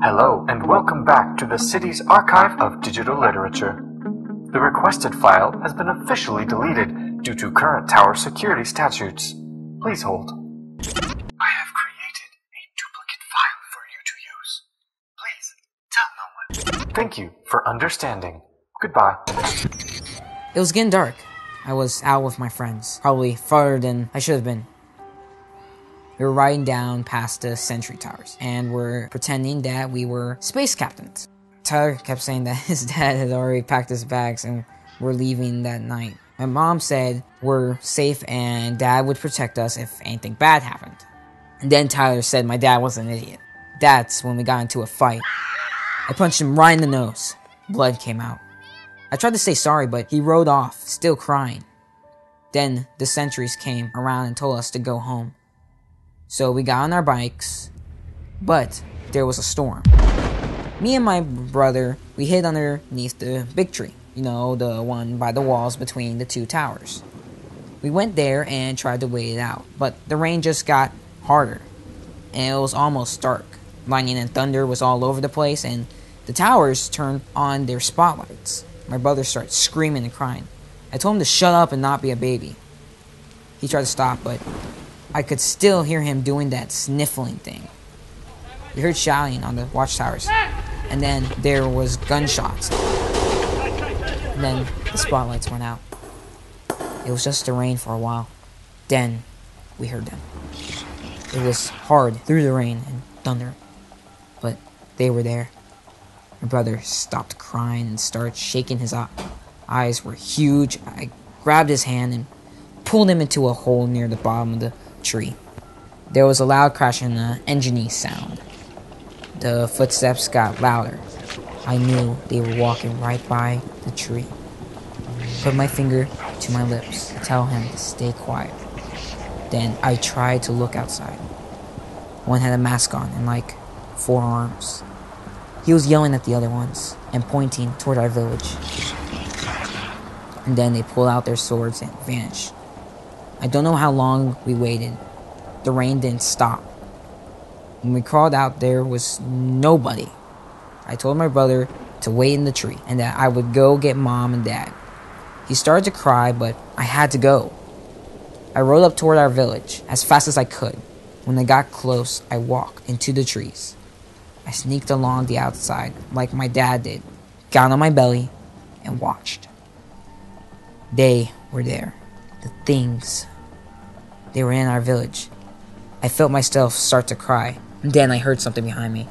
Hello and welcome back to the city's archive of digital literature. The requested file has been officially deleted due to current tower security statutes. Please hold. I have created a duplicate file for you to use. Please tell no one. Thank you for understanding. Goodbye. It was getting dark. I was out with my friends, probably farther than I should have been. We were riding down past the sentry towers, and we're pretending that we were space captains. Tyler kept saying that his dad had already packed his bags and we're leaving that night. My mom said we're safe and dad would protect us if anything bad happened. And then Tyler said my dad was an idiot. That's when we got into a fight. I punched him right in the nose. Blood came out. I tried to say sorry, but he rode off, still crying. Then the sentries came around and told us to go home. So we got on our bikes, but there was a storm. Me and my brother, we hid underneath the big tree. You know, the one by the walls between the two towers. We went there and tried to wait it out, but the rain just got harder, and it was almost dark. Lightning and thunder was all over the place, and the towers turned on their spotlights. My brother started screaming and crying. I told him to shut up and not be a baby. He tried to stop, but I could still hear him doing that sniffling thing. We heard shouting on the watchtowers, and then there was gunshots. And then the spotlights went out. It was just the rain for a while. Then we heard them. It was hard through the rain and thunder, but they were there. My brother stopped crying and started shaking his eyes were huge. I grabbed his hand and pulled him into a hole near the bottom of the tree. There was a loud crash and an engine sound. The footsteps got louder. I knew they were walking right by the tree. Put my finger to my lips to tell him to stay quiet. Then I tried to look outside. One had a mask on and like 4 arms. He was yelling at the other ones and pointing toward our village. And then they pulled out their swords and vanished. I don't know how long we waited. The rain didn't stop. When we crawled out, there was nobody. I told my brother to wait in the tree and that I would go get mom and dad. He started to cry, but I had to go. I rode up toward our village as fast as I could. When I got close, I walked into the trees. I sneaked along the outside like my dad did, got on my belly, and watched. They were there. The things. They were in our village. I felt myself start to cry. Then I heard something behind me.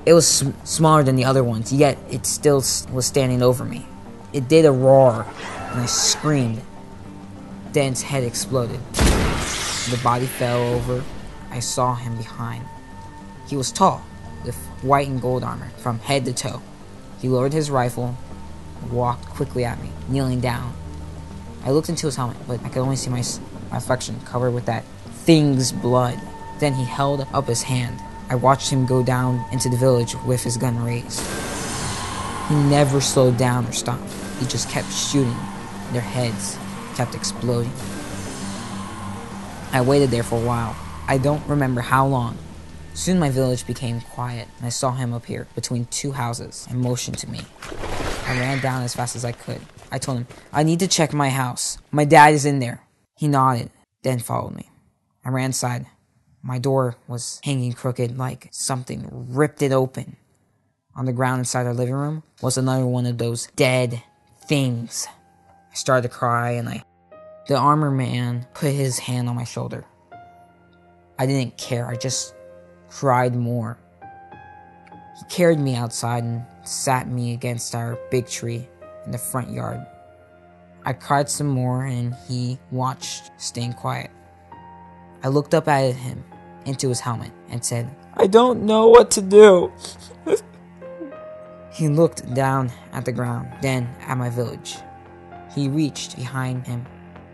It was smaller than the other ones, yet it still was standing over me. It did a roar, and I screamed. Then its head exploded. The body fell over. I saw him behind. He was tall, with white and gold armor from head to toe. He lowered his rifle and walked quickly at me, kneeling down. I looked into his helmet, but I could only see my reflection covered with that thing's blood. Then he held up his hand. I watched him go down into the village with his gun raised. He never slowed down or stopped. He just kept shooting. Their heads kept exploding. I waited there for a while. I don't remember how long. Soon my village became quiet, and I saw him appear between 2 houses and motioned to me. I ran down as fast as I could. I told him, I need to check my house. My dad is in there. He nodded, then followed me. I ran inside. My door was hanging crooked like something ripped it open. On the ground inside our living room was another one of those dead things. I started to cry, and the armor man put his hand on my shoulder. I didn't care. I just cried more. He carried me outside and sat me against our big tree in the front yard. I cried some more, and he watched, staying quiet. I looked up at him, into his helmet, and said, I don't know what to do. He looked down at the ground, then at my village. He reached behind him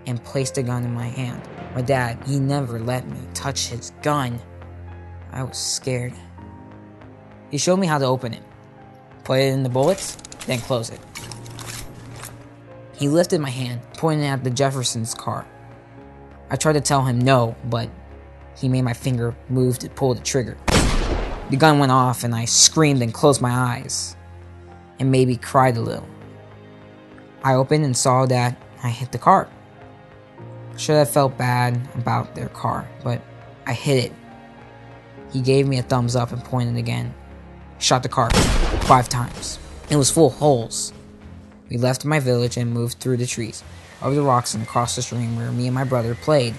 and placed a gun in my hand. My dad, he never let me touch his gun. I was scared. He showed me how to open it. Put it in the bullets, then close it. He lifted my hand, pointing at the Jefferson's car. I tried to tell him no, but he made my finger move to pull the trigger. The gun went off and I screamed and closed my eyes and maybe cried a little. I opened and saw that I hit the car. Should have felt bad about their car, but I hit it. He gave me a thumbs up and pointed again. Shot the car 5 times. It was full of holes. We left my village and moved through the trees, over the rocks and across the stream where me and my brother played.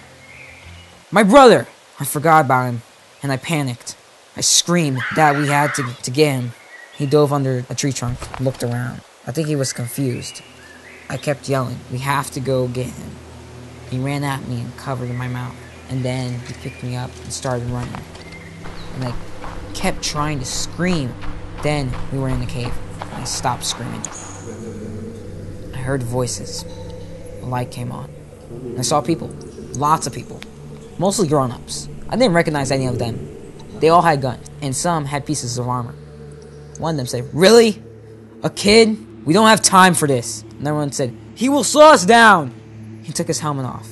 My brother! I forgot about him, and I panicked. I screamed that we had to get him. He dove under a tree trunk and looked around. I think he was confused. I kept yelling, "We have to go get him." He ran at me and covered my mouth, and then he picked me up and started running. And I kept trying to scream. Then we were in the cave, and I stopped screaming. I heard voices. A light came on. I saw people. Lots of people. Mostly grown-ups. I didn't recognize any of them. They all had guns, and some had pieces of armor. One of them said, "Really? A kid? We don't have time for this." Another one said, "He will slow us down." He took his helmet off,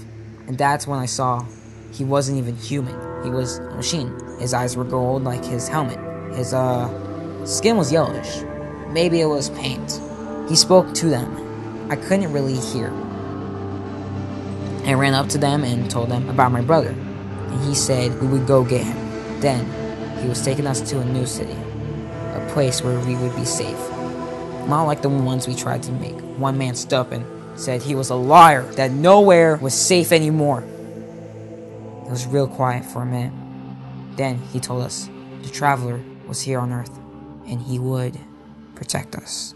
and that's when I saw he wasn't even human. He was a machine. His eyes were gold like his helmet. His skin was yellowish. Maybe it was paint. He spoke to them. I couldn't really hear. I ran up to them and told them about my brother, and he said we would go get him. Then, he was taking us to a new city, a place where we would be safe. Not like the ones we tried to make. One man stood up and said he was a liar, that nowhere was safe anymore. It was real quiet for a minute. Then he told us the traveler was here on Earth, and he would protect us.